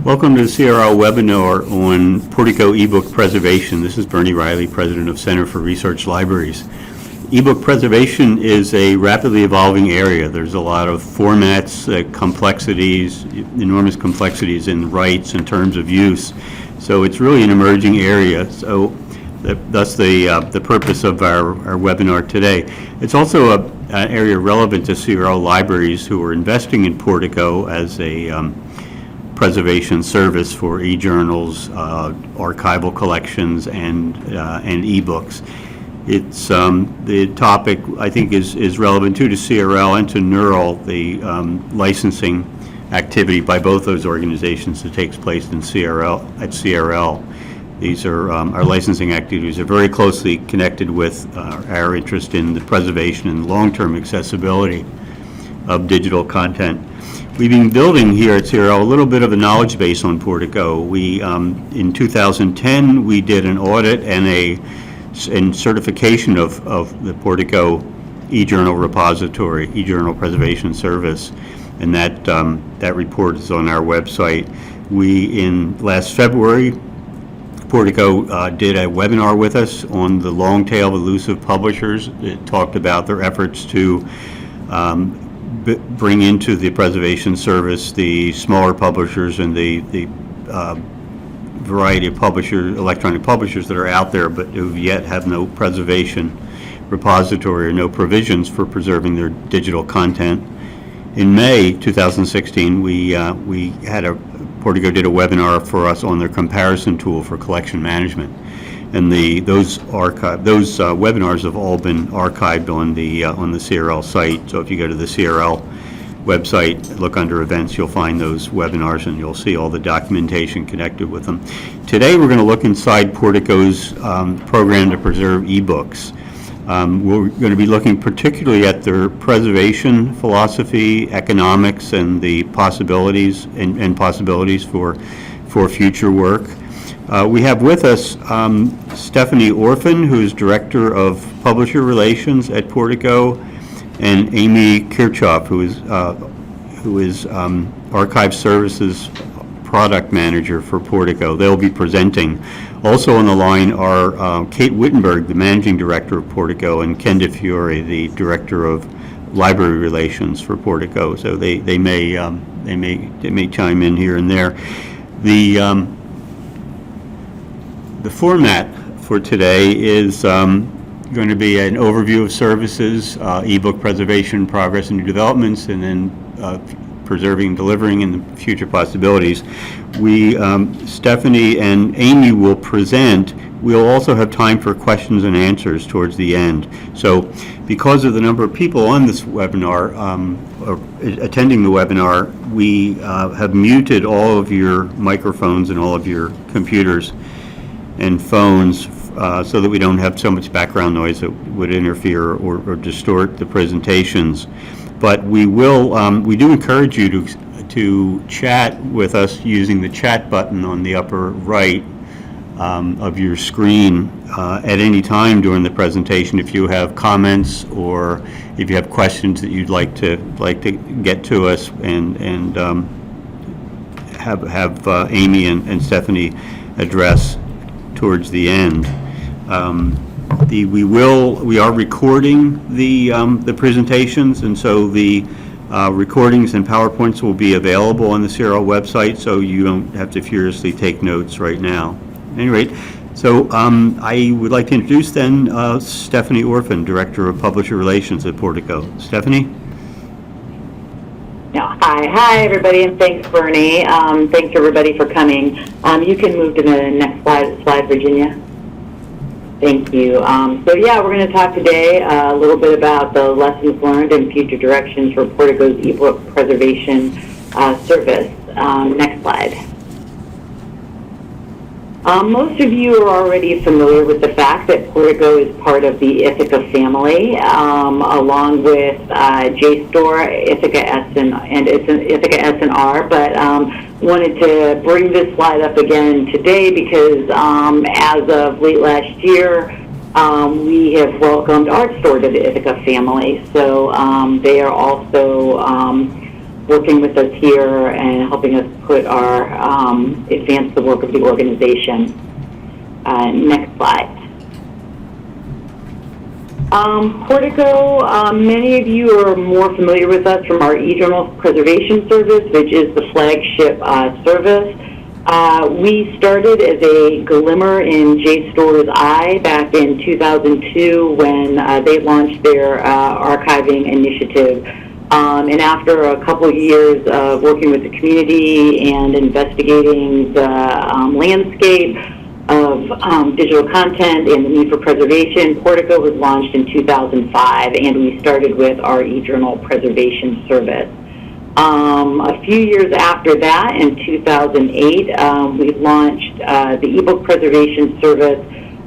Welcome to the CRL webinar on Portico ebook preservation. This is Bernie Riley, President of Center for Research Libraries. Ebook preservation is a rapidly evolving area. There's a lot of formats, complexities, enormous complexities in rights and terms of use. So it's really an emerging area. So thus the purpose of our webinar today. It's also an area relevant to CRL libraries who are investing in Portico as a preservation service for EJournals, archival collections, and ebooks. It's the topic I think is relevant too to CRL and to Neural, the licensing activity by both those organizations that takes place in CRL. These are our licensing activities are very closely connected with our interest in the preservation and long-term accessibility of digital content. We've been building here at CRL a little bit of a knowledge base on Portico. We, in 2010, we did an audit and certification of the Portico EJournal repository, EJournal preservation service, and that report is on our website. In last February, Portico did a webinar with us on the long tail elusive publishers. It talked about their efforts to bring into the preservation service the smaller publishers and the variety of electronic publishers that are out there but who yet have no preservation repository or no provisions for preserving their digital content. In May 2016, Portico did a webinar for us on their comparison tool for collection management. And those webinars have all been archived on the CRL site. So if you go to the CRL website, look under events, you'll find those webinars and you'll see all the documentation connected with them. Today we're going to look inside Portico's program to preserve ebooks. We're going to be looking particularly at their preservation philosophy, economics, and the possibilities and possibilities for future work. We have with us Stephanie Orphan, who is Director of Publisher Relations at Portico, and Amy Kirchhoff, who is Archive Services Product Manager for Portico. They'll be presenting. Also on the line are Kate Wittenberg, the Managing Director of Portico, and Ken DeFiore, the Director of Library Relations for Portico. So they may chime in here and there. The format for today is going to be an overview of services, ebook preservation, progress and new developments, and then preserving and delivering and the future possibilities. Stephanie and Amy will present. We'll also have time for questions and answers towards the end. So because of the number of people on this webinar, or attending the webinar, we have muted all of your microphones and all of your computers and phones so that we don't have so much background noise that would interfere or distort the presentations. But we do encourage you to chat with us using the chat button on the upper right of your screen at any time during the presentation. If you have comments or if you have questions that you'd like to get to us and have Amy and Stephanie address towards the end. We are recording the presentations, and so the recordings and PowerPoints will be available on the CRL website, so you don't have to furiously take notes right now. At any rate, so I would like to introduce then Stephanie Orphan, Director of Publisher Relations at Portico. Stephanie? Yeah. Hi everybody, and thanks Bernie. Thanks everybody for coming. You can move to the next slide, Virginia. Thank you. So yeah, we're going to talk today a little bit about the lessons learned and future directions for Portico's ebook preservation service. Next slide. Most of you are already familiar with the fact that Portico is part of the Ithaca family, along with JSTOR, Ithaca S and Ithaca S and R. But wanted to bring this slide up again today because as of late last year, we have welcomed ArtStore to the Ithaca family. So they are also working with us here and helping us put our, advance the work of the organization. Next slide. Portico, many of you are more familiar with us from our EJournal preservation service, which is the flagship service. We started as a glimmer in JSTOR's eye back in 2002 when they launched their archiving initiative. And after a couple of years of working with the community and investigating the landscape of digital content and the need for preservation, Portico was launched in 2005, and we started with our EJournal preservation service. A few years after that, in 2008, we launched the ebook preservation service.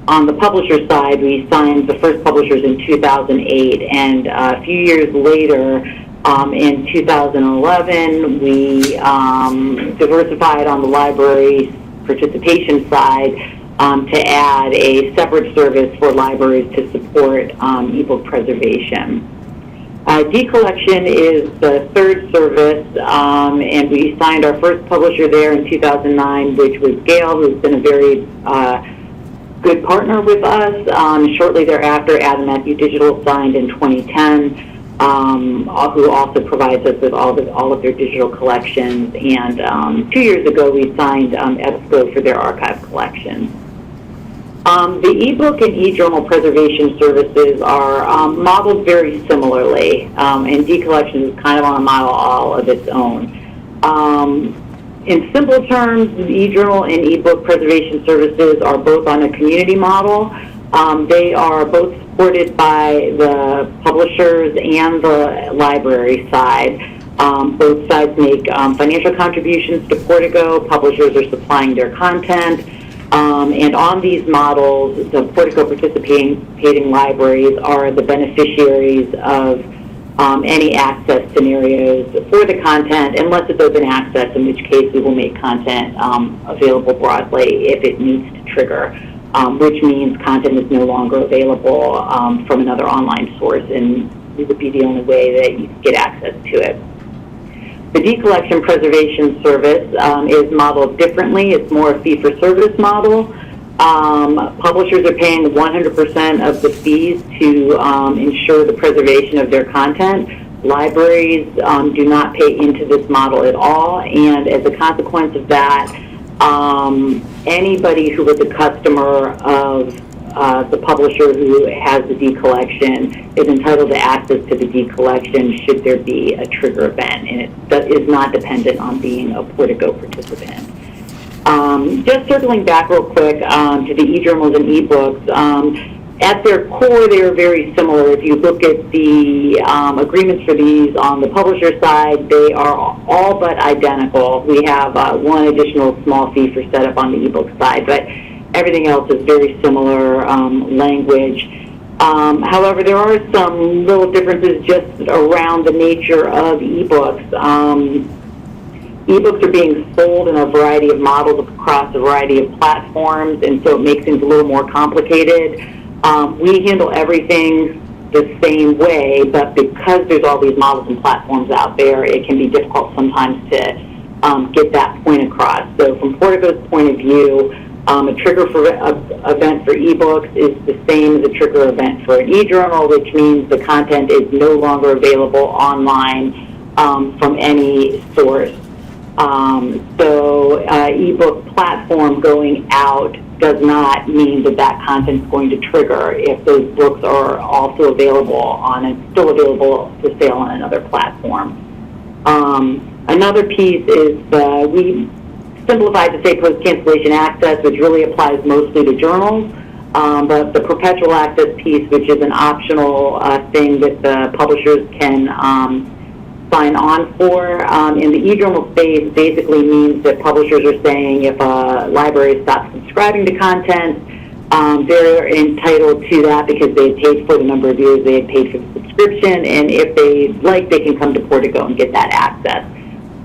On the publisher side, we signed the first publishers in 2008, and a few years later, in 2011, we diversified on the library participation side to add a separate service for libraries to support ebook preservation. Decollection is the third service, and we signed our first publisher there in 2009, which was Gale, who's been a very good partner with us. Shortly thereafter, Adam Matthew Digital signed in 2010, who also provides us with all of their digital collections. And 2 years ago, we signed EBSCO for their archive collections. The ebook and EJournal preservation services are modeled very similarly, and decollection is kind of on a model all of its own. In simple terms, the EJournal and ebook preservation services are both on a community model. They are both supported by the publishers and the library side. Both sides make financial contributions to Portico. Publishers are supplying their content. And on these models, the Portico participating libraries are the beneficiaries of any access scenarios for the content, unless it's open access, in which case we will make content available broadly if it needs to trigger, which means content is no longer available from another online source, and we would be the only way that you get access to it. The decollection preservation service is modeled differently. It's more a fee-for-service model. Publishers are paying 100% of the fees to ensure the preservation of their content. Libraries do not pay into this model at all, and as a consequence of that, anybody who was a customer of the publisher who has the decollection is entitled to access to the decollection should there be a trigger event, and it is not dependent on being a Portico participant. Just circling back real quick to the e-journals and e-books, at their core, they are very similar. If you look at the agreements for these on the publisher side, they are all but identical. We have one additional small fee for setup on the e-book side, but everything else is very similar language. However, there are some little differences just around the nature of e-books. E-books are being sold in a variety of models across a variety of platforms, and so it makes things a little more complicated. We handle everything the same way, but because there's all these models and platforms out there, it can be difficult sometimes to get that point across. So from Portico's point of view, a trigger event for ebooks is the same as a trigger event for an e-journal, which means the content is no longer available online from any source. So ebook platform going out does not mean that that content is going to trigger if those books are also available still available for sale on another platform. Another piece is we simplified to say post-cancellation access, which really applies mostly to journals, but the perpetual access piece, which is an optional thing that the publishers can sign on for, in the e-journal space basically means that publishers are saying if a library stops subscribing to content, they're entitled to that because they paid for the number of years they had paid for the subscription, and if they like, they can come to Portico and get that access.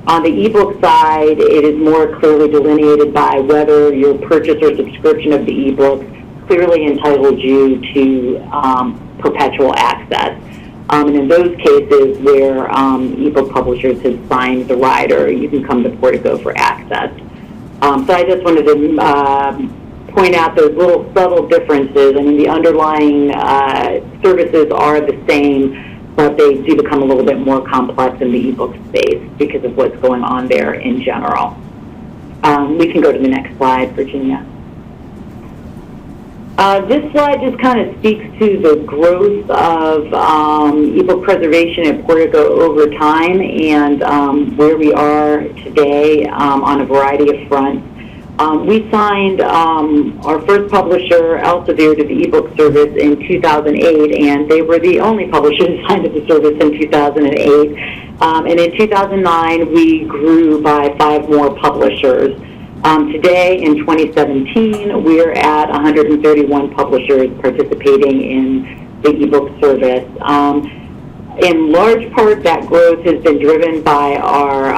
On the ebook side, it is more clearly delineated by whether your purchase or subscription of the ebook clearly entitles you to perpetual access. And in those cases where ebook publishers have signed the rider, you can come to Portico for access. So I just wanted to point out those little subtle differences. I mean, the underlying services are the same, but they do become a little bit more complex in the ebook space because of what's going on there in general. We can go to the next slide, Virginia. This slide just kind of speaks to the growth of ebook preservation at Portico over time and where we are today on a variety of fronts. We signed our first publisher, Elsevier, to the ebook service in 2008, and they were the only publisher to sign to the service in 2008. And in 2009, we grew by 5 more publishers. Today, in 2017, we're at 131 publishers participating in the ebook service. In large part, that growth has been driven by our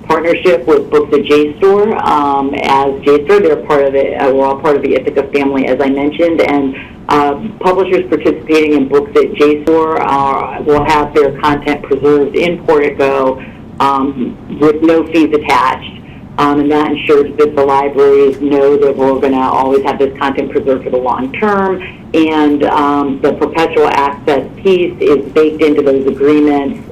partnership with Books at JSTOR. As JSTOR, they're part of it. We're all part of the Ithaca family, as I mentioned, and publishers participating in Books at JSTOR will have their content preserved in Portico with no fees attached. And that ensures that the libraries know that we're going to always have this content preserved for the long term, and the perpetual access piece is baked into those agreements,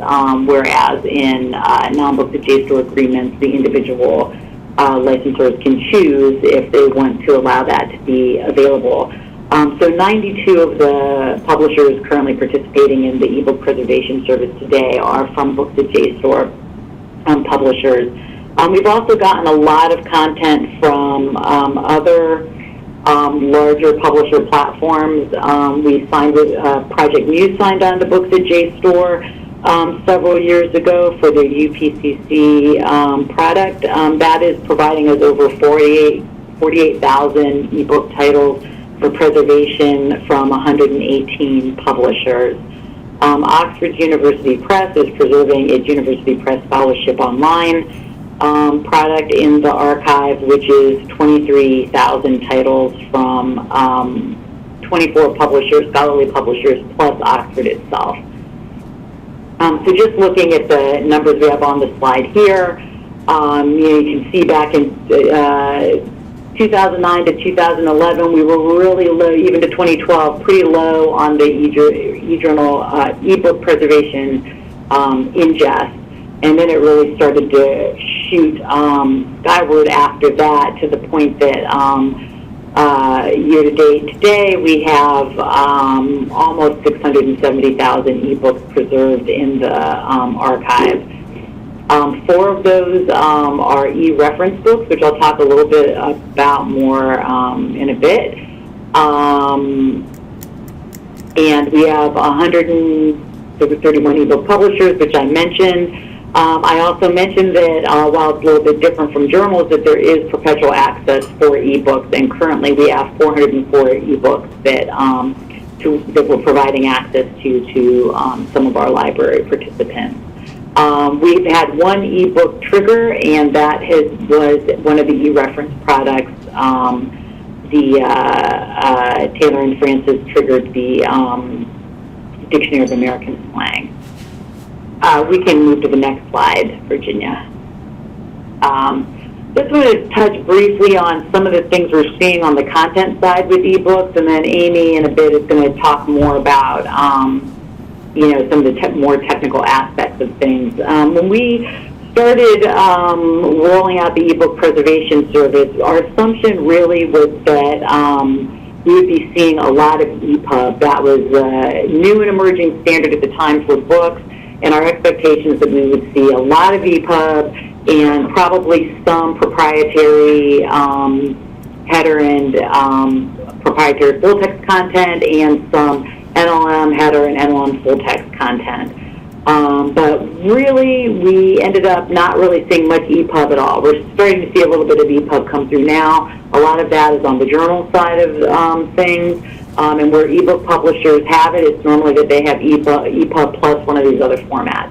whereas in non-Books at JSTOR agreements, the individual licensors can choose if they want to allow that to be available. So 92 of the publishers currently participating in the ebook preservation service today are from Books at JSTOR publishers. We've also gotten a lot of content from other larger publisher platforms. We signed with Project Muse signed on to Books at JSTOR several years ago for their UPCC product. That is providing us over 48,000 ebook titles for preservation from 118 publishers. Oxford University Press is preserving its University Press Scholarship Online product in the archive, which is 23,000 titles from 24 publishers, scholarly publishers, plus Oxford itself. So just looking at the numbers we have on the slide here, you can see back in 2009 to 2011, we were really low, even to 2012, pretty low on the EJournal ebook preservation ingest. And then it really started to shoot skyward after that, to the point that year-to-date today we have almost 670,000 ebooks preserved in the archive. 4 of those are e-reference books, which I'll talk a little bit about more in a bit. And we have 131 ebook publishers, which I mentioned. I also mentioned that while it's a little bit different from journals, that there is perpetual access for ebooks, and currently we have 404 ebooks that we're providing access to some of our library participants. We've had 1 ebook trigger, and that was one of the e-reference products. Taylor and Francis triggered the Dictionary of American Slang. We can move to the next slide, Virginia. Just want to touch briefly on some of the things we're seeing on the content side with ebooks, and then Amy in a bit is going to talk more about some of the more technical aspects of things. When we started rolling out the ebook preservation service, our assumption really was that we would be seeing a lot of EPUB. That was a new and emerging standard at the time for books, and our expectations that we would see a lot of EPUB and probably some proprietary header and proprietary full-text content, and some NLM header and NLM full-text content. But really, we ended up not really seeing much EPUB at all. We're starting to see a little bit of EPUB come through now. A lot of that is on the journal side of things. And where ebook publishers have it, it's normally that they have EPUB plus one of these other formats.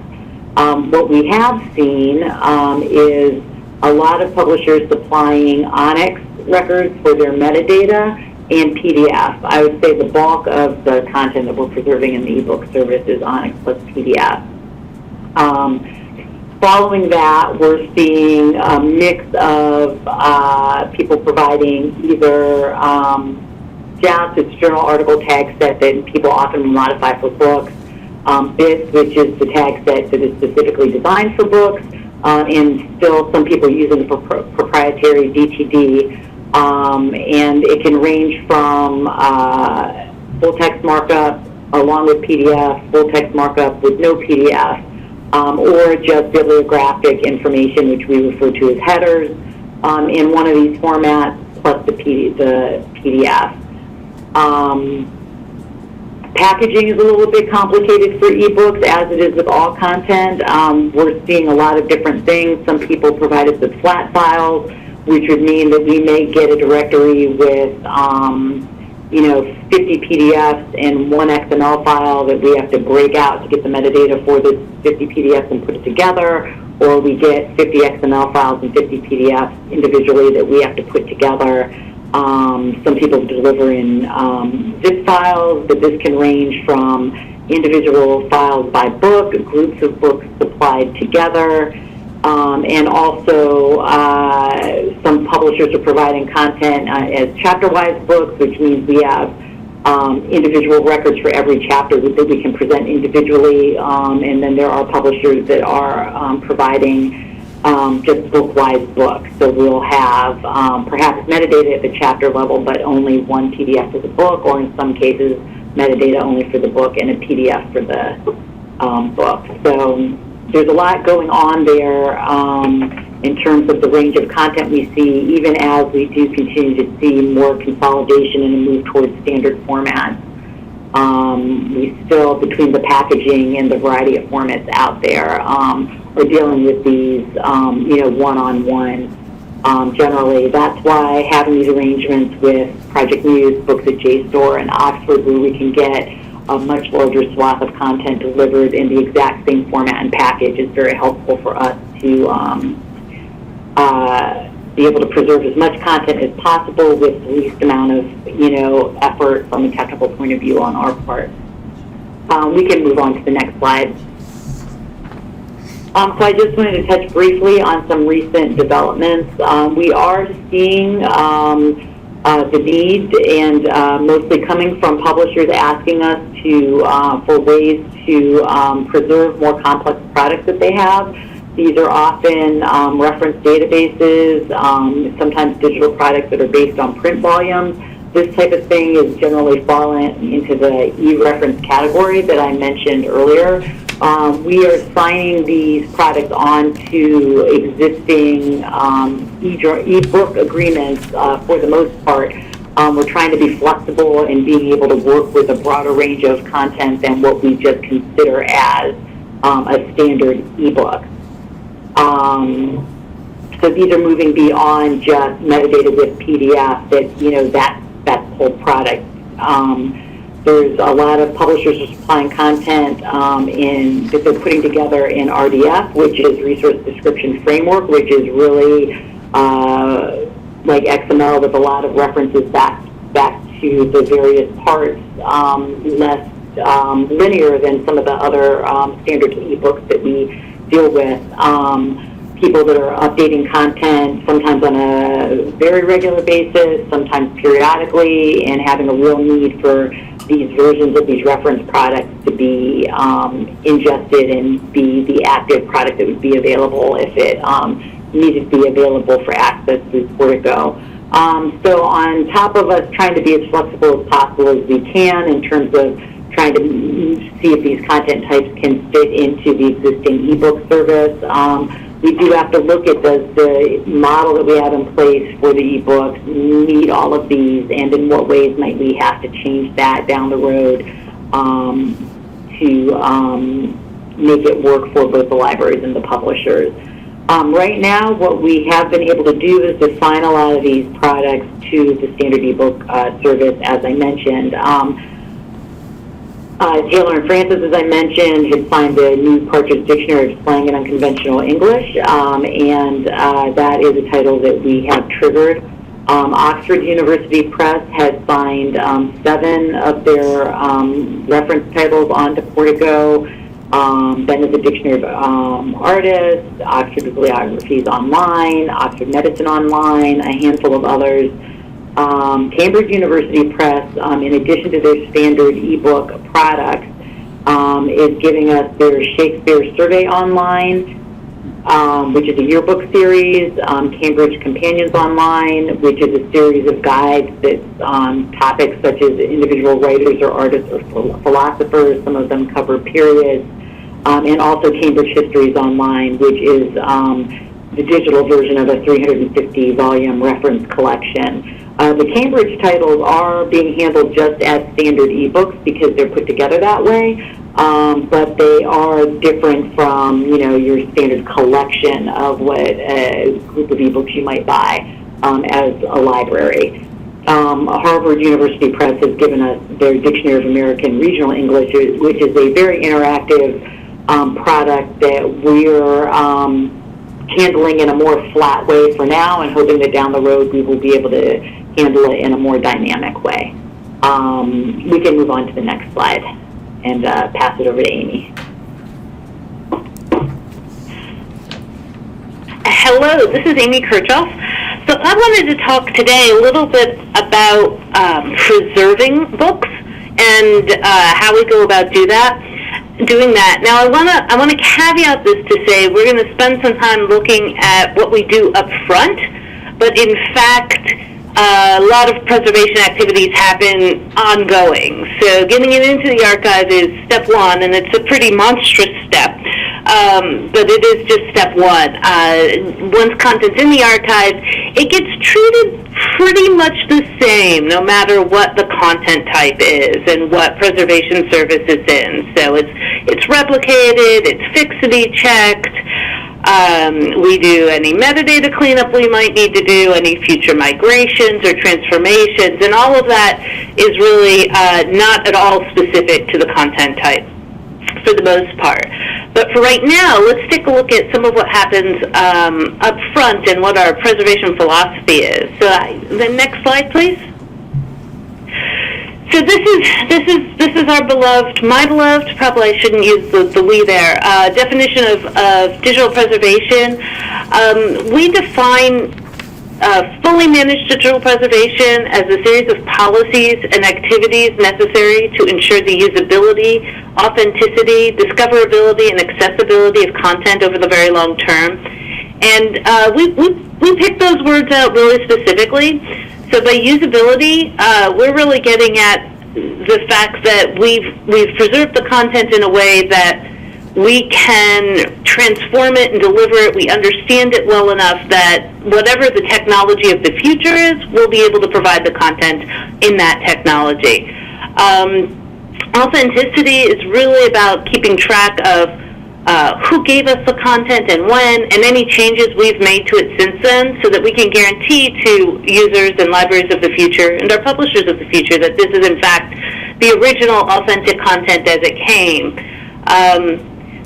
What we have seen is a lot of publishers supplying Onyx records for their metadata, and PDF. I would say the bulk of the content that we're preserving in the ebook service is Onyx plus PDF. Following that, we're seeing a mix of people providing either JAS, it's journal article tag set that people often modify for books, BITS, which is the tag set that is specifically designed for books, and still some people using proprietary DTD, and it can range from full text markup along with PDF, full text markup with no PDF, or just bibliographic information, which we refer to as headers, in one of these formats, plus the PDF. Packaging is a little bit complicated for ebooks, as it is with all content. We're seeing a lot of different things. Some people provide us with flat files, which would mean that we may get a directory with 50 PDFs and one XML file that we have to break out to get the metadata for the 50 PDFs and put it together, or we get 50 XML files and 50 PDFs individually that we have to put together. Some people deliver in zip files, but this can range from individual files by book, groups of books supplied together, and also some publishers are providing content as chapter-wise books, which means we have individual records for every chapter that we can present individually, and then there are publishers that are providing just book-wise books. So we'll have perhaps metadata at the chapter level, but only one PDF for the book, or in some cases, metadata only for the book and a PDF for the book. So there's a lot going on there in terms of the range of content we see, even as we do continue to see more consolidation and a move towards standard formats. We still, between the packaging and the variety of formats out there, are dealing with these, one-on-one. Generally, that's why having these arrangements with Project Muse, Books at JSTOR, and Oxford, where we can get a much larger swath of content delivered in the exact same format and package, is very helpful for us to be able to preserve as much content as possible with the least amount of, effort from a technical point of view on our part. We can move on to the next slide. So I just wanted to touch briefly on some recent developments. We are seeing the need, and mostly coming from publishers asking us for ways to preserve more complex products that they have. These are often reference databases, sometimes digital products that are based on print volumes. This type of thing is generally fallen into the e-reference category that I mentioned earlier. We are signing these products onto existing e-book agreements for the most part. We're trying to be flexible in being able to work with a broader range of content than what we just consider as a standard e-book. So these are moving beyond just metadata with PDF, that's the whole product. There's a lot of publishers are supplying content that they're putting together in RDF, which is Resource Description Framework, which is really like XML with a lot of references back to the various parts, less linear than some of the other standard ebooks that we deal with. People that are updating content, sometimes on a very regular basis, sometimes periodically, and having a real need for these versions of these reference products to be ingested and be the active product that would be available if it needed to be available for access through Portico. So on top of us trying to be as flexible as possible as we can in terms of trying to see if these content types can fit into the existing ebook service, we do have to look at does the model that we have in place for the ebooks meet all of these, and in what ways might we have to change that down the road to make it work for both the libraries and the publishers. Right now, what we have been able to do is assign a lot of these products to the standard ebook service, as I mentioned. Taylor and Francis, as I mentioned, had signed the new Partridge Dictionary of Slang and Unconventional English, and that is a title that we have triggered Oxford University Press has signed 7 of their reference titles onto Portico. Then there's a Dictionary of Artists, Oxford Bibliographies Online, Oxford Medicine Online, a handful of others. Cambridge University Press, in addition to their standard ebook products, is giving us their Shakespeare Survey Online, which is a yearbook series, Cambridge Companions Online, which is a series of guides that's on topics such as individual writers or artists or philosophers. Some of them cover periods. And also Cambridge Histories Online, which is the digital version of a 350-volume reference collection. The Cambridge titles are being handled just as standard ebooks because they're put together that way, but they are different from, your standard collection of what a group of ebooks you might buy as a library. Harvard University Press has given us their Dictionary of American Regional English, which is a very interactive product that we're handling in a more flat way for now, and hoping that down the road we will be able to handle it in a more dynamic way. We can move on to the next slide and pass it over to Amy. Hello, this is Amy Kirchhoff. So I wanted to talk today a little bit about preserving books and how we go about doing that. Now, I want to caveat this to say we're going to spend some time looking at what we do up front, but in fact, a lot of preservation activities happen ongoing. So getting it into the archive is step one, and it's a pretty monstrous step, but it is just step one. Once content's in the archive, it gets treated pretty much the same no matter what the content type is and what preservation service it's in. So it's replicated, it's fixity checked. We do any metadata cleanup we might need to do, any future migrations or transformations, and all of that is really not at all specific to the content type for the most part. But for right now, let's take a look at some of what happens up front and what our preservation philosophy is. So the next slide, please. So this is our beloved, my beloved, probably I shouldn't use the we there, definition of digital preservation. We define fully managed digital preservation as a series of policies and activities necessary to ensure the usability, authenticity, discoverability, and accessibility of content over the very long term. And we picked those words out really specifically. So by usability, we're really getting at the fact that we've preserved the content in a way that we can transform it and deliver it. We understand it well enough that whatever the technology of the future is, we'll be able to provide the content in that technology. Authenticity is really about keeping track of who gave us the content and when, and any changes we've made to it since then, so that we can guarantee to users and libraries of the future and our publishers of the future that this is in fact the original authentic content as it came.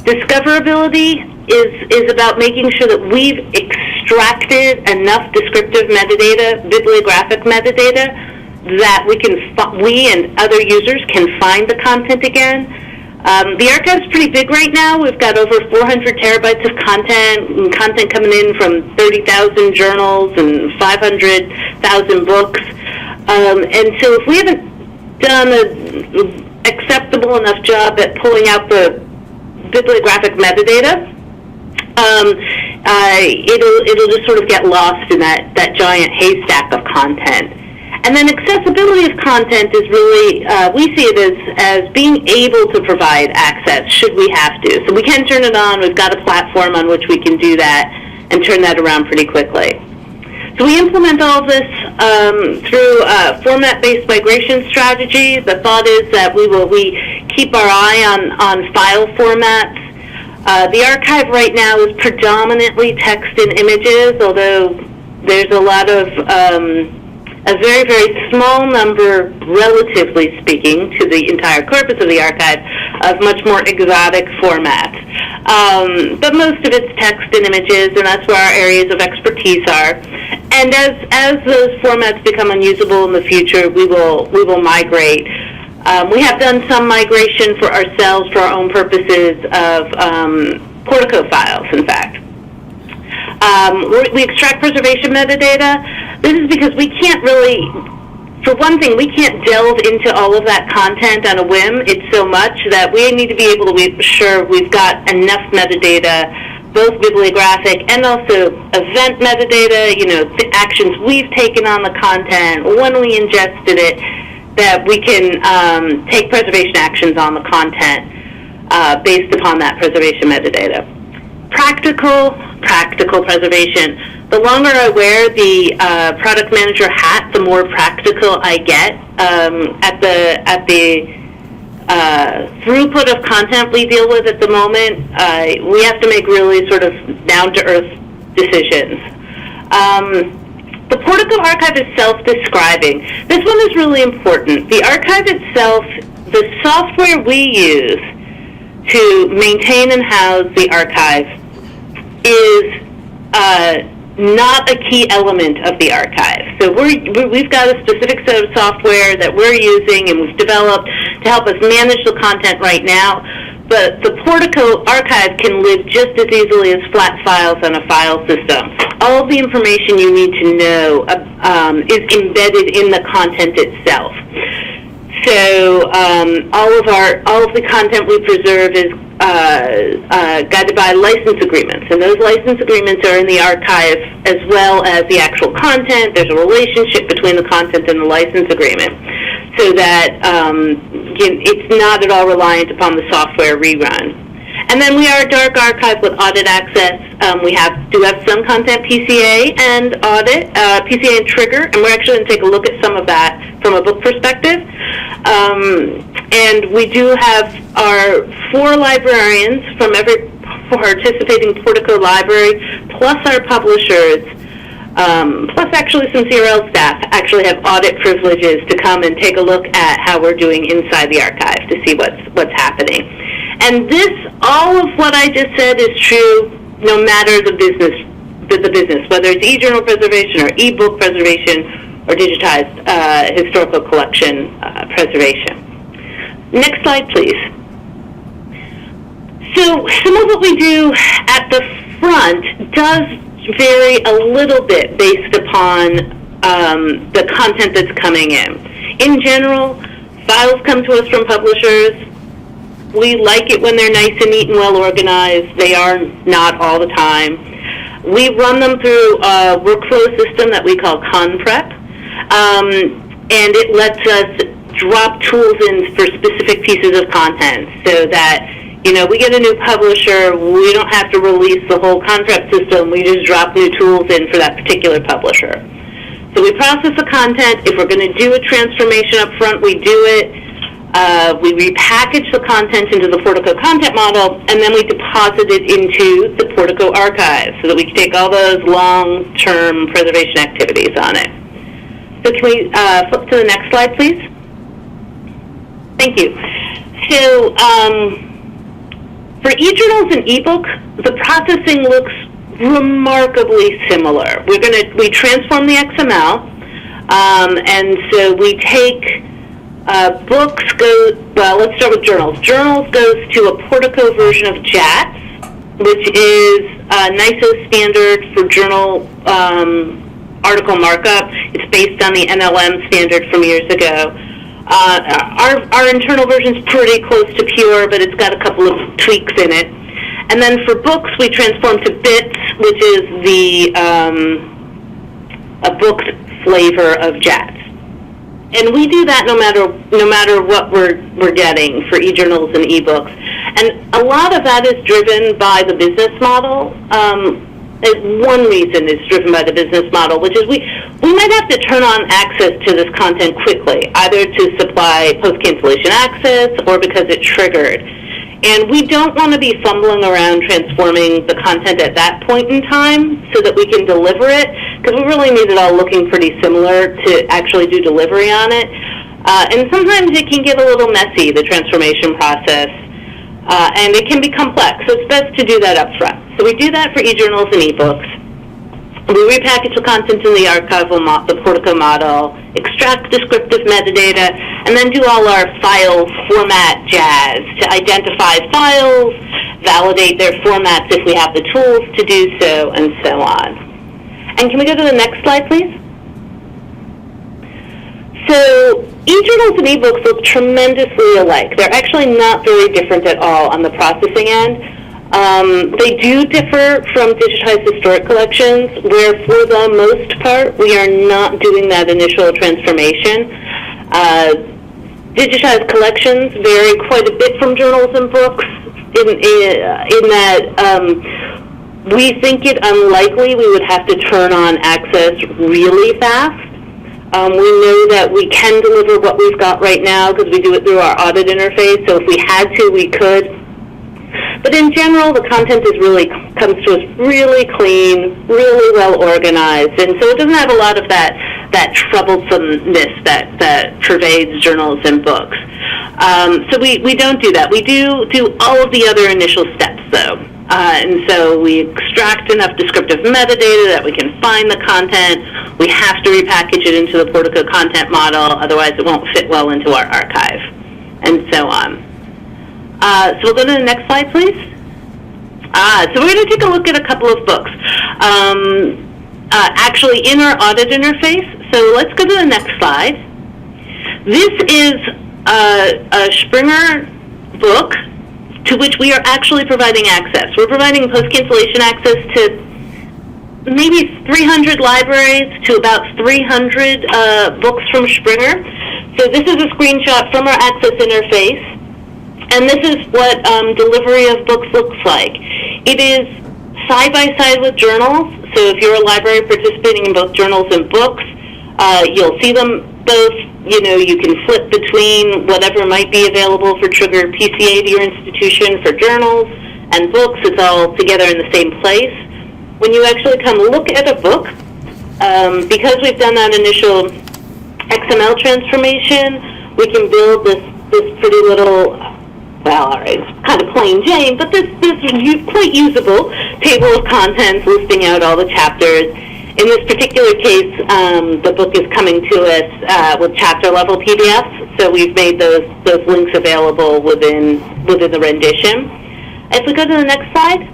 Discoverability is about making sure that we've extracted enough descriptive metadata, bibliographic metadata, that we and other users can find the content again. The archive's pretty big right now. We've got over 400 terabytes of content coming in from 30,000 journals and 500,000 books. And so if we haven't done an acceptable enough job at pulling out the bibliographic metadata, it'll just sort of get lost in that giant haystack of content. And then accessibility of content is really, we see it as being able to provide access should we have to. So we can turn it on. We've got a platform on which we can do that and turn that around pretty quickly. So we implement all of this through format-based migration strategy. The thought is that we keep our eye on file formats. The archive right now is predominantly text and images, although there's a lot of a very, very small number, relatively speaking, to the entire corpus of the archive, of much more exotic formats. But most of it's text and images, and that's where our areas of expertise are. And as those formats become unusable in the future, we will migrate. We have done some migration for ourselves, for our own purposes, of Portico files, in fact. We extract preservation metadata. This is because we can't really, for one thing, we can't delve into all of that content on a whim. It's so much that we need to be able to be sure we've got enough metadata, both bibliographic and also event metadata, the actions we've taken on the content, when we ingested it, that we can take preservation actions on the content based upon that preservation metadata. Practical preservation. The longer I wear the product manager hat, the more practical I get at the throughput of content we deal with at the moment. We have to make really sort of down-to-earth decisions. The Portico archive is self-describing. This one is really important. The archive itself, the software we use to maintain and house the archive is not a key element of the archive. So we've got a specific set of software that we're using and we've developed to help us manage the content right now. But the Portico archive can live just as easily as flat files on a file system. All of the information you need to know is embedded in the content itself. So all of the content we preserve is guided by license agreements, and those license agreements are in the archive as well as the actual content. There's a relationship between the content and the license agreement, so that it's not at all reliant upon the software rerun. And then we are a dark archive with audit access. We do have some content PCA and audit, PCA and trigger, and we're actually going to take a look at some of that from a book perspective. And we do have our 4 librarians from every participating Portico library, plus our publishers, plus actually some CRL staff actually have audit privileges to come and take a look at how we're doing inside the archive to see what's happening. And all of what I just said is true no matter the business, whether it's EJournal preservation or ebook preservation or digitized historical collection preservation. Next slide, please. So some of what we do at the front does vary a little bit based upon the content that's coming in. In general, files come to us from publishers. We like it when they're nice and neat and well organized. They are not all the time. We run them through a workflow system that we call ConPrep, and it lets us drop tools in for specific pieces of content so that, we get a new publisher, we don't have to release the whole ConPrep system, we just drop new tools in for that particular publisher. So we process the content. If we're going to do a transformation up front, we do it. We repackage the content into the Portico content model, and then we deposit it into the Portico archive so that we can take all those long-term preservation activities on it. So can we flip to the next slide, please? Thank you. So for EJournals and ebook, the processing looks remarkably similar. We transform the XML, and so we take books let's start with journals. Journals goes to a Portico version of JATS, which is NISO standard for journal article markup. It's based on the NLM standard from years ago. Our internal version is pretty close to pure, but it's got a couple of tweaks in it. And then for books, we transform to BITS, which is a book's flavor of JATS. And we do that no matter what we're getting for EJournals and ebooks. And a lot of that is driven by the business model. One reason is driven by the business model, which is we might have to turn on access to this content quickly, either to supply post-cancellation access or because it triggered. And we don't want to be fumbling around transforming the content at that point in time so that we can deliver it, because we really need it all looking pretty similar to actually do delivery on it. And sometimes it can get a little messy, the transformation process, and it can be complex, so it's best to do that up front. So we do that for EJournals and ebooks. We repackage the content in the archival the Portico model, extract descriptive metadata, and then do all our file format jazz to identify files, validate their formats if we have the tools to do so, and so on. And can we go to the next slide, please? So e-journals and e-books look tremendously alike. They're actually not very different at all on the processing end. They do differ from digitized historic collections, where for the most part we are not doing that initial transformation. Digitized collections vary quite a bit from journals and books in that we think it unlikely we would have to turn on access really fast. We know that we can deliver what we've got right now because we do it through our audit interface, so if we had to, we could. But in general, the content comes to us really clean, really well organized, and so it doesn't have a lot of that troublesomeness that pervades journals and books. So we don't do that. We do all of the other initial steps, though. And so we extract enough descriptive metadata that we can find the content. We have to repackage it into the Portico content model, otherwise it won't fit well into our archive, and so on. So we'll go to the next slide, please. So we're going to take a look at a couple of books. Actually in our audit interface, so let's go to the next slide. This is a Springer book to which we are actually providing access. We're providing post-cancellation access to maybe 300 libraries to about 300 books from Springer. So this is a screenshot from our access interface, and this is what delivery of books looks like. It is side-by-side with journals, so if you're a library participating in both journals and books, you'll see them both. You know, you can flip between whatever might be available for trigger PCA to your institution for journals and books. It's all together in the same place. When you actually come look at a book, because we've done that initial XML transformation, we can build this pretty little, well, all right, it's kind of plain Jane, but this quite usable table of contents listing out all the chapters. In this particular case, the book is coming to us with chapter-level PDFs, so we've made those links available within the rendition. If we go to the next slide,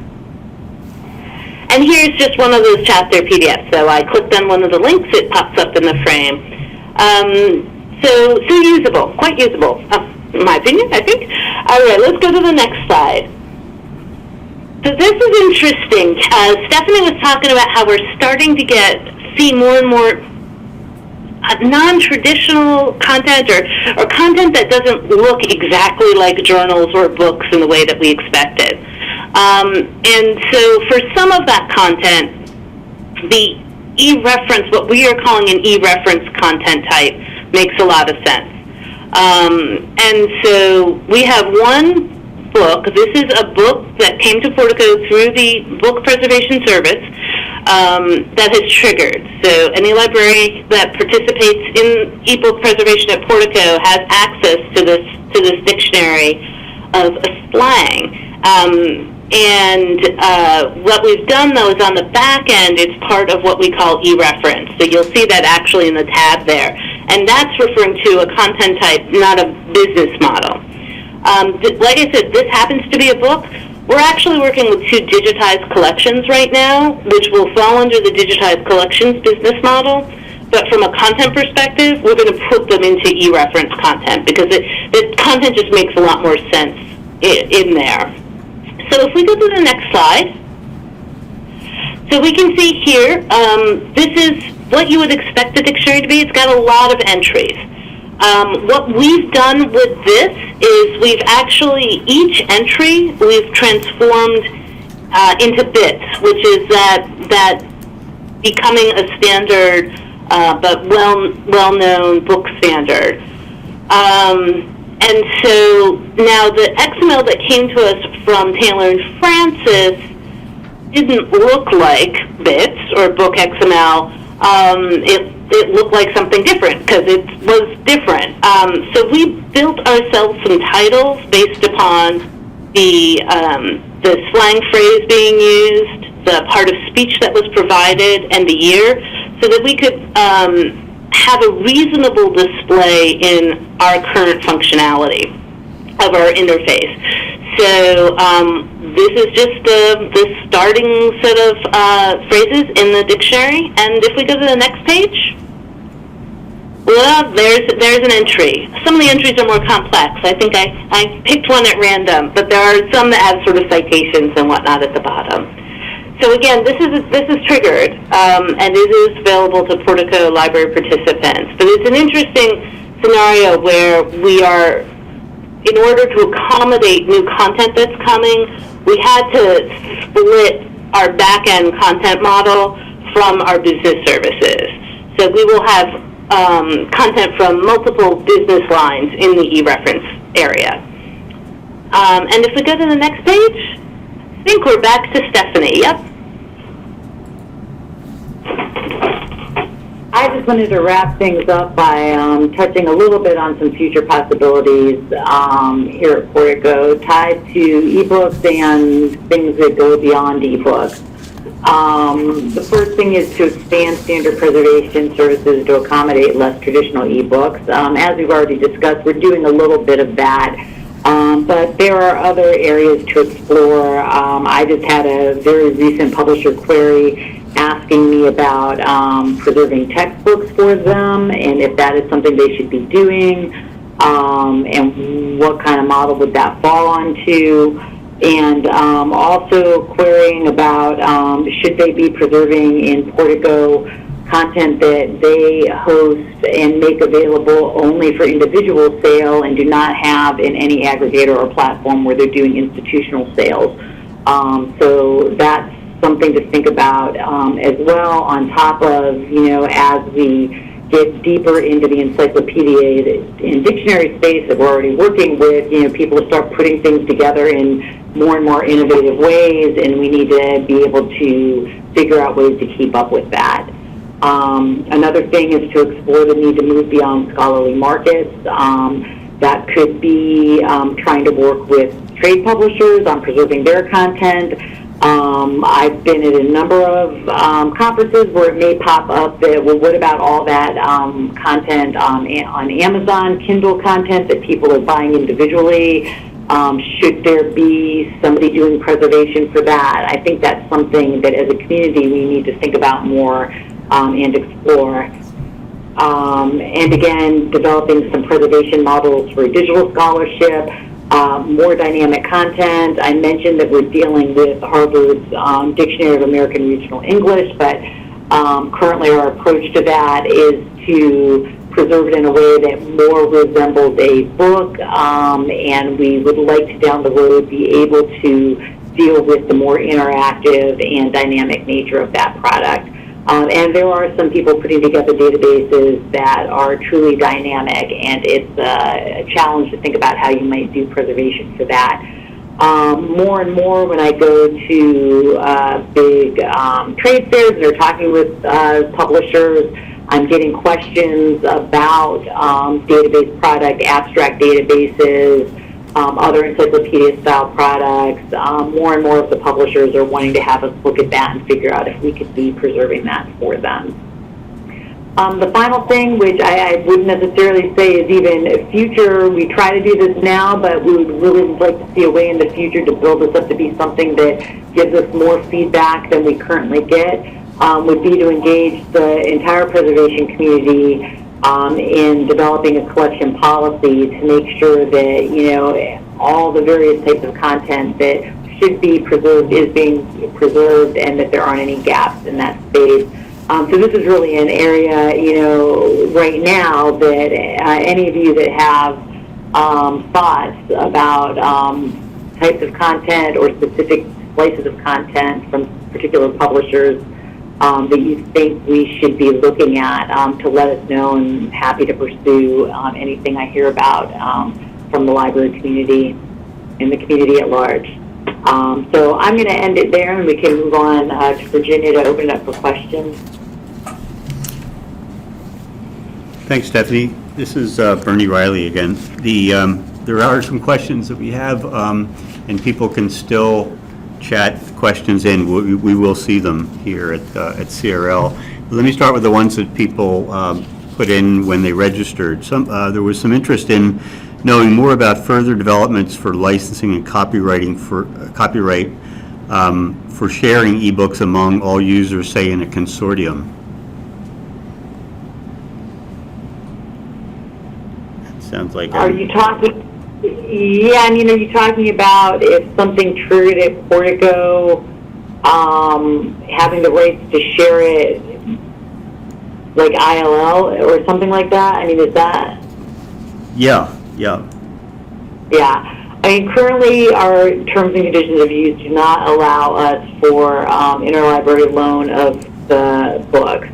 and here's just one of those chapter PDFs. So I clicked on one of the links, it pops up in the frame. So usable, quite usable, in my opinion, I think. All right, let's go to the next slide. So this is interesting. Stephanie was talking about how we're starting to see more and more non-traditional content or content that doesn't look exactly like journals or books in the way that we expected. And so for some of that content, the e-reference, what we are calling an e-reference content type, makes a lot of sense. And so we have one book. This is a book that came to Portico through the Book Preservation Service that has triggered. So any library that participates in e-book preservation at Portico has access to this dictionary of slang. And what we've done, though, is on the back end, it's part of what we call e-reference. So you'll see that actually in the tab there. And that's referring to a content type, not a business model. Like I said, this happens to be a book. We're actually working with 2 digitized collections right now, which will fall under the digitized collections business model. But from a content perspective, we're going to put them into e-reference content because the content just makes a lot more sense in there. So if we go to the next slide, so we can see here, this is what you would expect the dictionary to be. It's got a lot of entries. What we've done with this is we've actually, each entry we've transformed into bits, which is that becoming a standard but well-known book standard. And so now the XML that came to us from Taylor and Francis didn't look like bits or book XML. It looked like something different because it was different. So we built ourselves some titles based upon the slang phrase being used, the part of speech that was provided and the year, so that we could have a reasonable display in our current functionality of our interface. So this is just the starting set of phrases in the dictionary, and if we go to the next page, well, there's an entry. Some of the entries are more complex. I think I picked one at random, but there are some that have sort of citations and whatnot at the bottom. So again, this is triggered, and it is available to Portico library participants. But it's an interesting scenario where we are, in order to accommodate new content that's coming, we had to split our back-end content model from our business services. So we will have content from multiple business lines in the e-reference area. And if we go to the next page, I think we're back to Stephanie. Yep. I just wanted to wrap things up by touching a little bit on some future possibilities here at Portico tied to ebooks and things that go beyond ebooks. The first thing is to expand standard preservation services to accommodate less traditional ebooks. As we've already discussed, we're doing a little bit of that, but there are other areas to explore. I just had a very recent publisher query asking me about preserving textbooks for them and if that is something they should be doing, and what kind of model would that fall onto. And also querying about should they be preserving in Portico content that they host and make available only for individual sale and do not have in any aggregator or platform where they're doing institutional sales. So that's something to think about as well, on top of, as we get deeper into the encyclopedia and dictionary space that we're already working with, people start putting things together in more and more innovative ways, and we need to be able to figure out ways to keep up with that. Another thing is to explore the need to move beyond scholarly markets. That could be trying to work with trade publishers on preserving their content. I've been at a number of conferences where it may pop up that, well, what about all that content on Amazon, Kindle content that people are buying individually? Should there be somebody doing preservation for that? I think that's something that as a community we need to think about more and explore. And again, developing some preservation models for digital scholarship, more dynamic content. I mentioned that we're dealing with Harvard's Dictionary of American Regional English, but currently our approach to that is to preserve it in a way that more resembles a book, and we would like to down the road be able to deal with the more interactive and dynamic nature of that product. And there are some people putting together databases that are truly dynamic, and it's a challenge to think about how you might do preservation for that. More and more when I go to big trade fairs and they're talking with publishers, I'm getting questions about database product, abstract databases, other encyclopedia-style products. More and more of the publishers are wanting to have us look at that and figure out if we could be preserving that for them. The final thing, which I wouldn't necessarily say is even future, we try to do this now, but we would really like to see a way in the future to build this up to be something that gives us more feedback than we currently get, would be to engage the entire preservation community in developing a collection policy to make sure that, all the various types of content that should be preserved is being preserved and that there aren't any gaps in that space. So this is really an area, right now that any of you that have thoughts about types of content or specific slices of content from particular publishers that you think we should be looking at, to let us know, and I'm happy to pursue anything I hear about from the library community and the community at large. So I'm going to end it there, and we can move on to Virginia to open it up for questions. Thanks, Stephanie. This is Bernie Riley again. There are some questions that we have, and people can still chat questions in, we will see them here at CRL. Let me start with the ones that people put in when they registered. There was some interest in knowing more about further developments for licensing and copyright for sharing ebooks among all users, say in a consortium. That sounds like. Are you talking? Yeah, I mean, are you talking about if something triggered at Portico, having the rights to share it, like ILL or something like that? I mean, is that? Yeah. Yeah. I mean, currently our terms and conditions of use do not allow us for interlibrary loan of the books.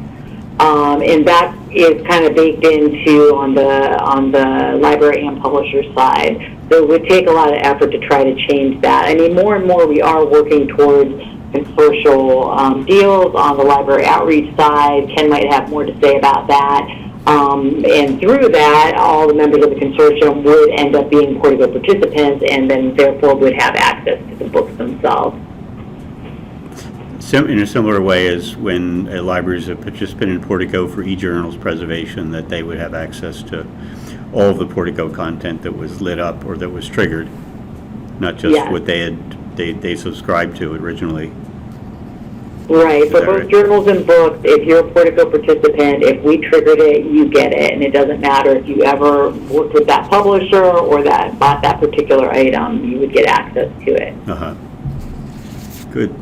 And that is kind of baked into on the library and publisher side. So it would take a lot of effort to try to change that. I mean, more and more we are working towards consortial deals on the library outreach side. Ken might have more to say about that. And through that, all the members of the consortium would end up being Portico participants and then therefore would have access to the books themselves. In a similar way as when a library is a participant in Portico for EJournal's preservation, that they would have access to all of the Portico content that was lit up or that was triggered, not just what they subscribed to originally. Right, for both journals and books, if you're a Portico participant, if we triggered it, you get it, and it doesn't matter if you ever worked with that publisher or that bought that particular item, you would get access to it. Good.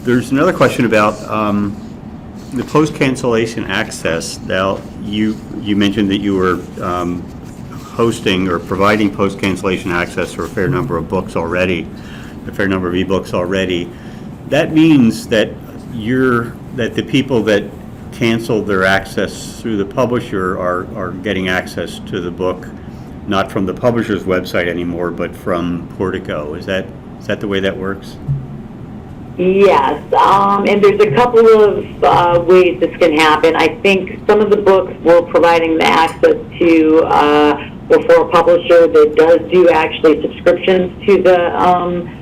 There's another question about the post-cancellation access. Now, you mentioned that you were hosting or providing post-cancellation access for a fair number of books already, a fair number of ebooks already. That means that the people that canceled their access through the publisher are getting access to the book, not from the publisher's website anymore, but from Portico. Is that the way that works? Yes, and there's a couple of ways this can happen. I think some of the books we're providing the access to were for a publisher that does do actually subscriptions to the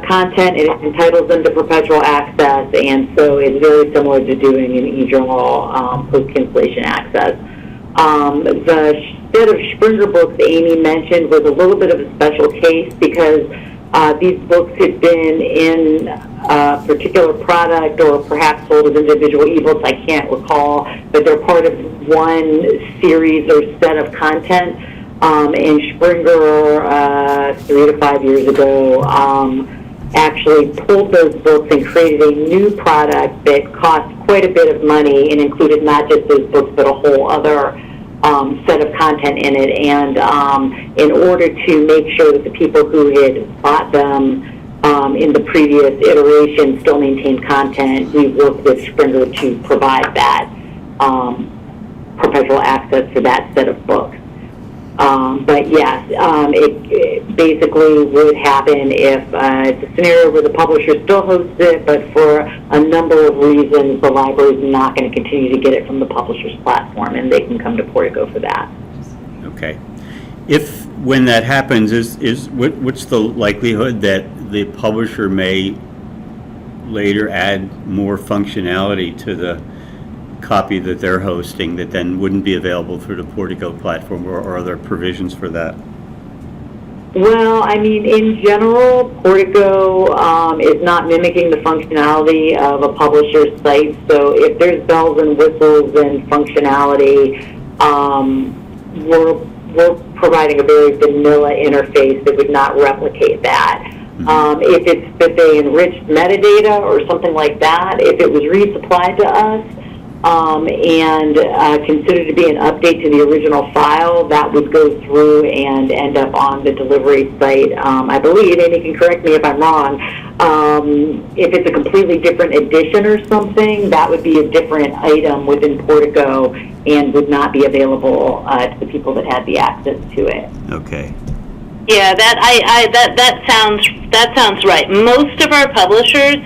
content, and it entitles them to perpetual access, and so it's very similar to doing an EJournal post-cancellation access. The set of Springer books Amy mentioned was a little bit of a special case because these books had been in a particular product or perhaps sold as individual ebooks, I can't recall, but they're part of one series or set of content. And Springer, 3 to 5 years ago, actually pulled those books and created a new product that cost quite a bit of money and included not just those books but a whole other set of content in it. And in order to make sure that the people who had bought them in the previous iteration still maintained content, we worked with Springer to provide that perpetual access for that set of books. But yes, it basically would happen if it's a scenario where the publisher still hosts it, but for a number of reasons, the library is not going to continue to get it from the publisher's platform, and they can come to Portico for that. Okay. When that happens, what's the likelihood that the publisher may later add more functionality to the copy that they're hosting that then wouldn't be available through the Portico platform, or are there provisions for that? Well, I mean, in general, Portico is not mimicking the functionality of a publisher's site. So if there's bells and whistles and functionality, we're providing a very vanilla interface that would not replicate that. If it's that they enriched metadata or something like that, if it was resupplied to us, and considered to be an update to the original file, that would go through and end up on the delivery site. I believe, Amy can correct me if I'm wrong, if it's a completely different edition or something, that would be a different item within Portico and would not be available to the people that had the access to it. Okay. Yeah, that sounds right. Most of our publishers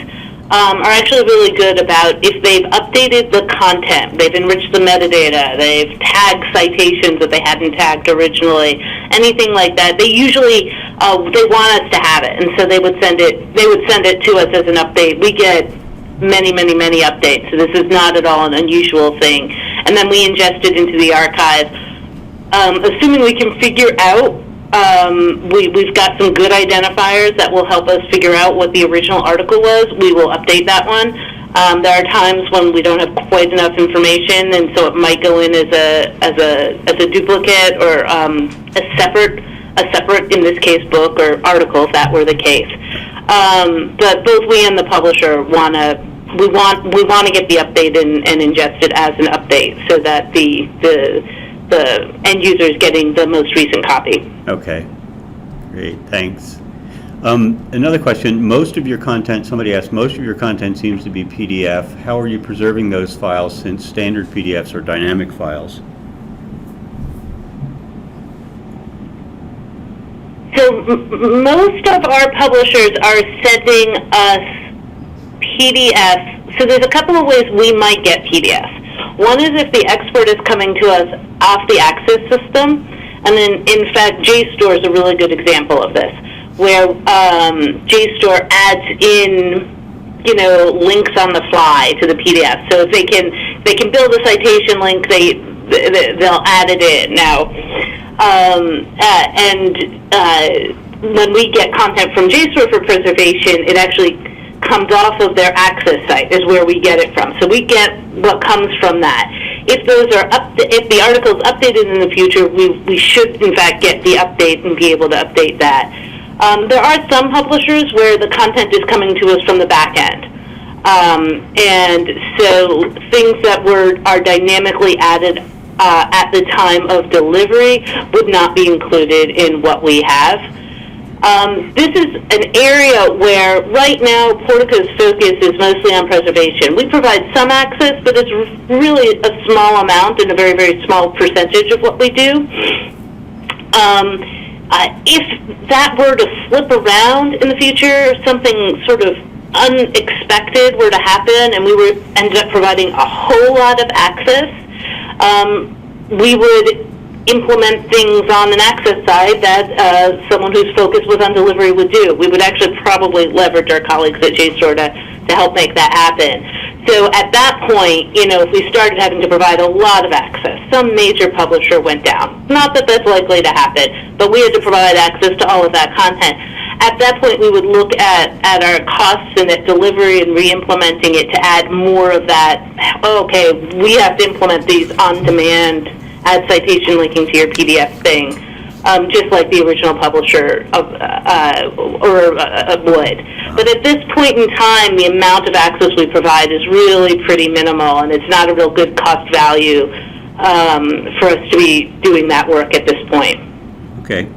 are actually really good about if they've updated the content, they've enriched the metadata, they've tagged citations that they hadn't tagged originally, anything like that. They usually they want us to have it, and so they would send it to us as an update. We get many updates, so this is not at all an unusual thing. And then we ingest it into the archive. Assuming we can figure out, we've got some good identifiers that will help us figure out what the original article was, we will update that one. There are times when we don't have quite enough information, and so it might go in as a duplicate or a separate, in this case, book or article, if that were the case. But both we and the publisher want to get the update and ingest it as an update, so that the end user is getting the most recent copy. Okay, great, thanks. Another question, most of your content, somebody asked, most of your content seems to be PDF. How are you preserving those files since standard PDFs are dynamic files? So most of our publishers are sending us PDFs. So there's a couple of ways we might get PDFs. One is if the export is coming to us off the Access system, and then in fact JSTOR is a really good example of this, where JSTOR adds in, links on the fly to the PDF. So if they can build a citation link, they'll add it in now. When we get content from JSTOR for preservation, it actually comes off of their Access site is where we get it from. So we get what comes from that. If if the article is updated in the future, we should in fact get the update and be able to update that. There are some publishers where the content is coming to us from the back end. And so things that are dynamically added at the time of delivery would not be included in what we have. This is an area where right now Portico's focus is mostly on preservation. We provide some access, but it's really a small amount and a very, very small percentage of what we do. If that were to flip around in the future, something sort of unexpected were to happen and we ended up providing a whole lot of access, we would implement things on an Access side that someone whose focus was on delivery would do. We would actually probably leverage our colleagues at JSTOR to help make that happen. So at that point, if we started having to provide a lot of access, some major publisher went down. Not that that's likely to happen, but we had to provide access to all of that content. At that point, we would look at our costs and at delivery and re-implementing it to add more of that, okay, we have to implement these on-demand, add citation linking to your PDF thing, just like the original publisher would. But at this point in time, the amount of access we provide is really pretty minimal, and it's not a real good cost value for us to be doing that work at this point. Okay.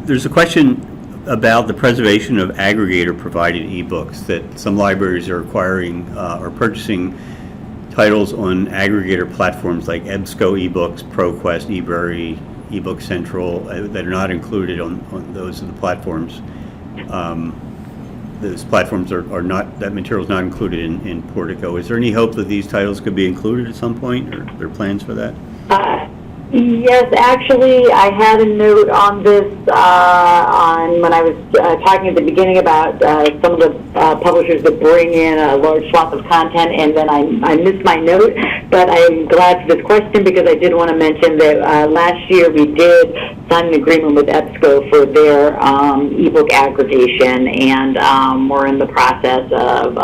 There's a question about the preservation of Aggregator provided ebooks, that some libraries are acquiring or purchasing titles on Aggregator platforms like EBSCO ebooks, ProQuest, eBury, eBook Central, that are not included on those of the platforms. Those platforms are not, that material is not included in Portico. Is there any hope that these titles could be included at some point, or are there plans for that? Yes, actually, I had a note on this on when I was talking at the beginning about some of the publishers that bring in a large swath of content, and then I missed my note, but I'm glad for this question because I did want to mention that last year we did sign an agreement with EBSCO for their ebook aggregation, and we're in the process of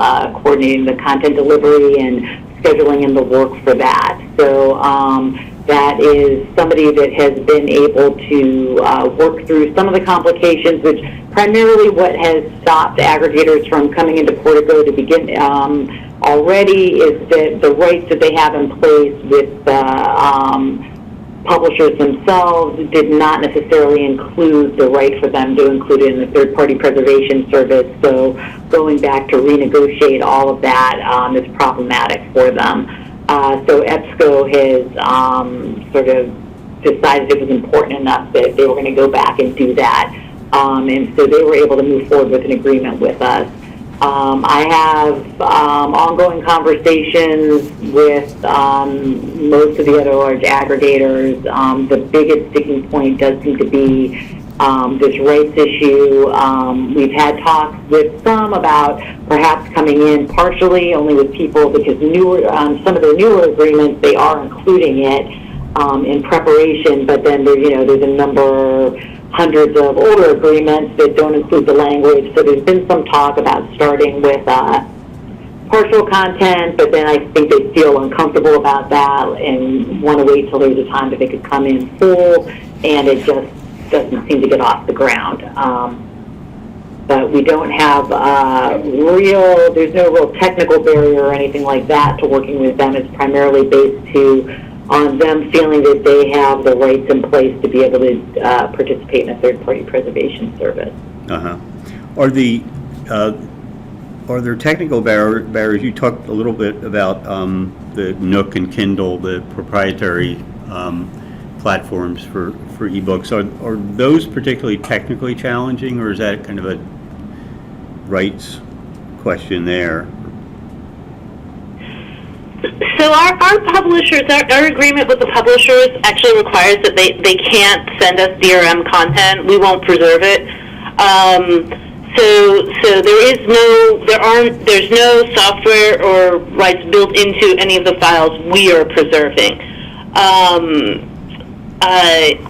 coordinating the content delivery and scheduling in the work for that. So that is somebody that has been able to work through some of the complications, which primarily what has stopped aggregators from coming into Portico to begin already is that the rights that they have in place with publishers themselves did not necessarily include the right for them to include it in the third-party preservation service. So going back to renegotiate all of that is problematic for them. So EBSCO has sort of decided it was important enough that they were going to go back and do that. And so they were able to move forward with an agreement with us. I have ongoing conversations with most of the other large aggregators. The biggest sticking point does seem to be this rights issue. We've had talks with some about perhaps coming in partially only with people because some of the newer agreements, they are including it in preparation, but then there's a number, hundreds of older agreements that don't include the language. So there's been some talk about starting with partial content, but then I think they feel uncomfortable about that and want to wait till there's a time that they could come in full, and it just doesn't seem to get off the ground. But we don't have there's no real technical barrier or anything like that to working with them. It's primarily based on them feeling that they have the rights in place to be able to participate in a third-party preservation service. Are there technical barriers? You talked a little bit about the Nook and Kindle, the proprietary platforms for ebooks. Are those particularly technically challenging, or is that kind of a rights question there? So our publishers, our agreement with the publishers actually requires that they can't send us DRM content. We won't preserve it. So there's no software or rights built into any of the files we are preserving.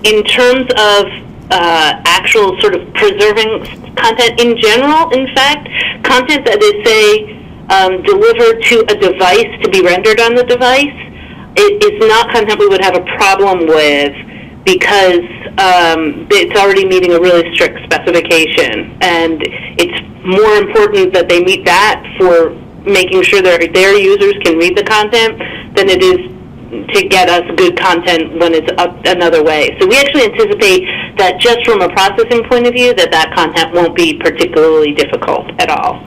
In terms of actual sort of preserving content in general, in fact, content that is, say, delivered to a device to be rendered on the device, it is not content we would have a problem with because it's already meeting a really strict specification, and it's more important that they meet that for making sure that their users can read the content than it is to get us good content when it's up another way. So we actually anticipate that just from a processing point of view, that content won't be particularly difficult at all.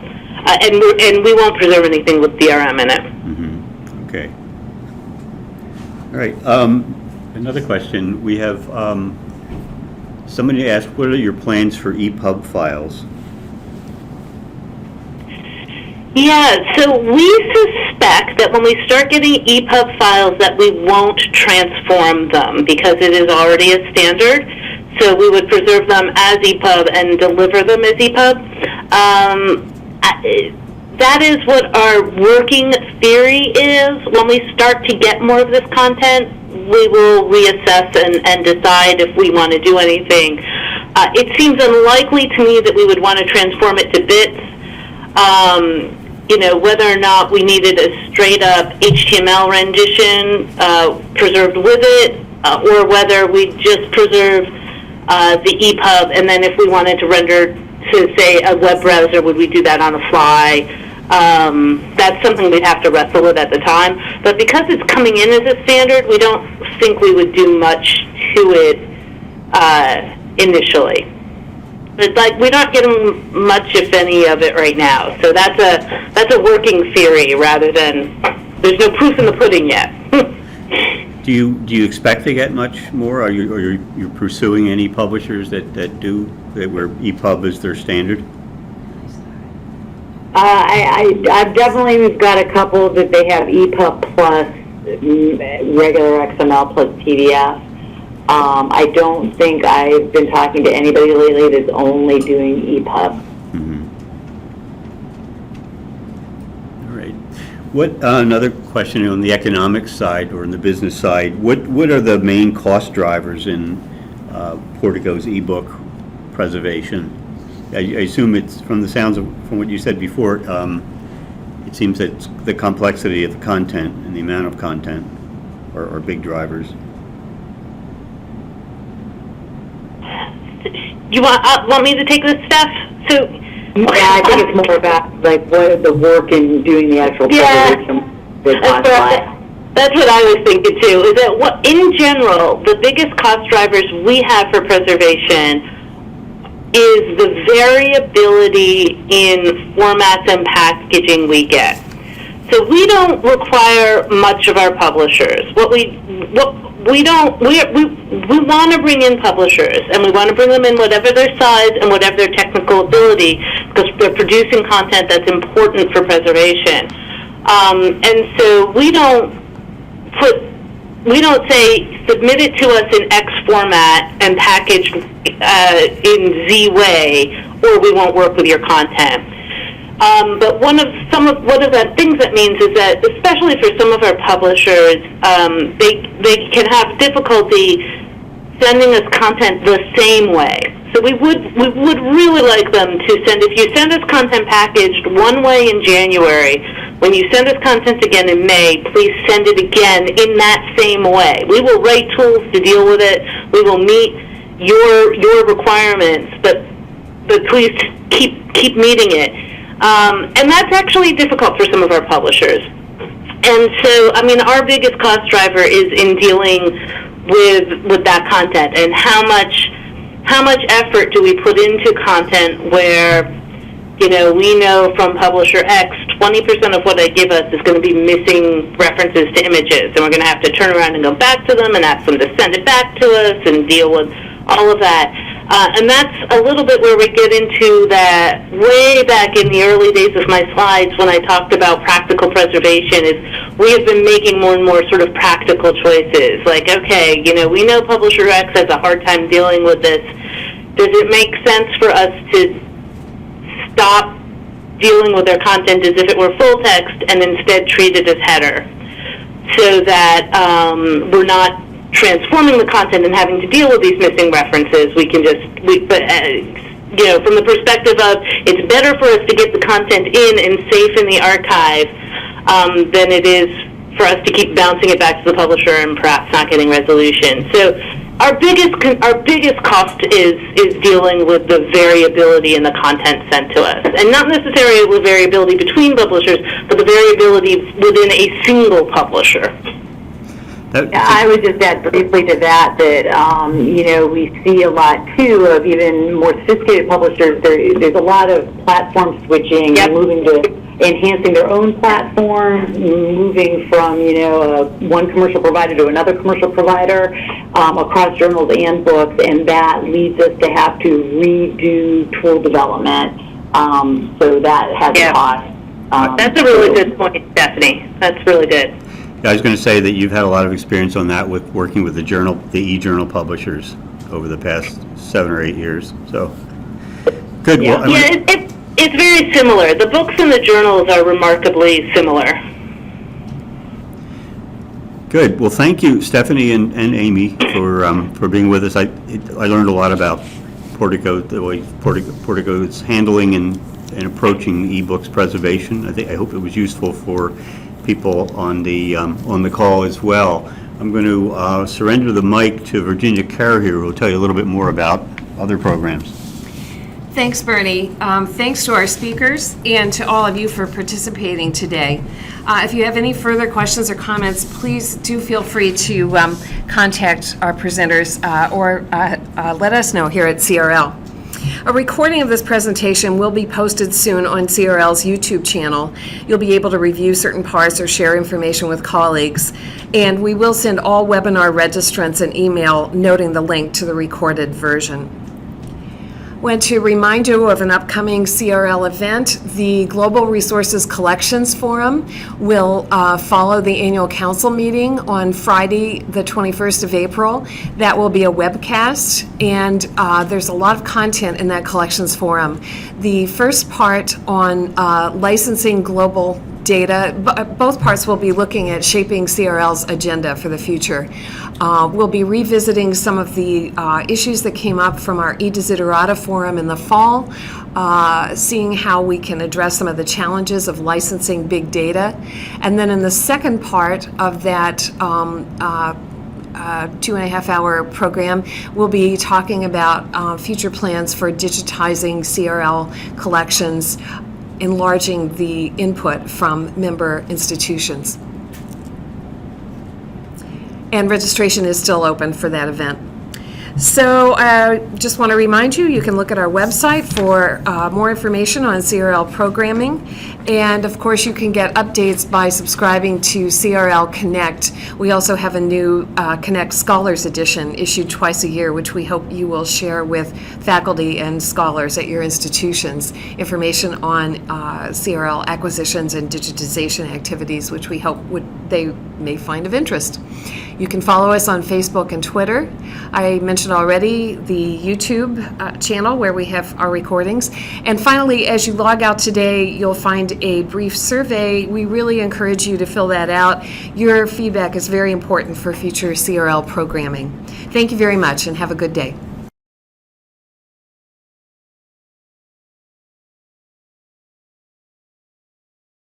And we won't preserve anything with DRM in it. Mm-hmm. Okay. All right. Another question. We have somebody asked, what are your plans for EPUB files? Yeah, so we suspect that when we start getting EPUB files that we won't transform them because it is already a standard. So we would preserve them as EPUB and deliver them as EPUB. That is what our working theory is. When we start to get more of this content, we will reassess and decide if we want to do anything. It seems unlikely to me that we would want to transform it to bits. Whether or not we needed a straight-up HTML rendition preserved with it, or whether we just preserve the EPUB, and then if we wanted to render to, say, a web browser, would we do that on the fly? That's something we'd have to wrestle with at the time. But because it's coming in as a standard, we don't think we would do much to it initially. But we're not getting much, if any, of it right now. So that's a working theory rather than there's no proof in the pudding yet. Do you expect to get much more? Are you pursuing any publishers that where EPUB is their standard? I've definitely got a couple that they have EPUB plus regular XML plus PDF. I don't think I've been talking to anybody lately that's only doing EPUB. Mm-hmm. All right. What another question on the economic side or on the business side? What are the main cost drivers in Portico's ebook preservation? I assume it's from what you said before. It seems that the complexity of the content and the amount of content are big drivers. You want me to take this, Steph? So, yeah, I think it's more about what the work in doing the actual preservation. That's what I was thinking too. Is that in general, the biggest cost drivers we have for preservation is the variability in formats and packaging we get. So we don't require much of our publishers. We want to bring in publishers, and we want to bring them in whatever their size and whatever their technical ability, because they're producing content that's important for preservation. And so we don't put say submit it to us in X format and packaged in Z way, or we won't work with your content. But one of the things that means is that, especially for some of our publishers, they can have difficulty sending us content the same way. So we would really like them to if you send us content packaged one way in January, when you send us content again in May, please send it again in that same way. We will write tools to deal with it. We will meet your requirements, but please keep meeting it. And that's actually difficult for some of our publishers. And so, I mean, our biggest cost driver is in dealing with that content, and how much effort do we put into content where, we know from publisher X, 20% of what they give us is going to be missing references to images, and we're going to have to turn around and go back to them and ask them to send it back to us and deal with all of that. And that's a little bit where we get into that way back in the early days of my slides when I talked about practical preservation, is we have been making more and more sort of practical choices. Like, okay, we know publisher X has a hard time dealing with this. Does it make sense for us to stop dealing with their content as if it were full text and instead treat it as header, so that we're not transforming the content and having to deal with these missing references? We can from the perspective of, it's better for us to get the content in and safe in the archive than it is for us to keep bouncing it back to the publisher and perhaps not getting resolution. So our biggest cost is dealing with the variability in the content sent to us, and not necessarily the variability between publishers, but the variability within a single publisher. I would just add briefly to that we see a lot, too, of even more sophisticated publishers. There's a lot of platform switching, yep, and moving to enhancing their own platform, moving from, one commercial provider to another commercial provider across journals and books, and that leads us to have to redo tool development. So that has a cost. That's a really good point, Stephanie. That's really good. I was going to say that you've had a lot of experience on that with working with the EJournal publishers over the past 7 or 8 years. So, good. Yeah, well, it's very similar. The books and the journals are remarkably similar. Good. Well, thank you, Stephanie and Amy, for being with us. I learned a lot about Portico, the way Portico is handling and approaching ebooks preservation. I hope it was useful for people on the call as well. I'm going to surrender the mic to Virginia Kerr here, who will tell you a little bit more about other programs. Thanks, Bernie. Thanks to our speakers and to all of you for participating today. If you have any further questions or comments, please do feel free to contact our presenters or let us know here at CRL. A recording of this presentation will be posted soon on CRL's YouTube channel. You'll be able to review certain parts or share information with colleagues, and we will send all webinar registrants an email noting the link to the recorded version. I want to remind you of an upcoming CRL event. The Global Resources Collections Forum will follow the annual council meeting on Friday, the 21st of April. That will be a webcast, and there's a lot of content in that collections forum. The first part on licensing global data, both parts will be looking at shaping CRL's agenda for the future. We'll be revisiting some of the issues that came up from our eDesiderata forum in the fall, seeing how we can address some of the challenges of licensing big data. And then in the second part of that 2.5-hour program, we'll be talking about future plans for digitizing CRL collections, enlarging the input from member institutions. And registration is still open for that event. So I just want to remind you, you can look at our website for more information on CRL programming. And of course, you can get updates by subscribing to CRL Connect. We also have a new Connect Scholars Edition issued twice a year, which we hope you will share with faculty and scholars at your institutions. Information on CRL acquisitions and digitization activities, which we hope they may find of interest. You can follow us on Facebook and Twitter. I mentioned already the YouTube channel where we have our recordings. And finally, as you log out today, you'll find a brief survey. We really encourage you to fill that out. Your feedback is very important for future CRL programming. Thank you very much and have a good day.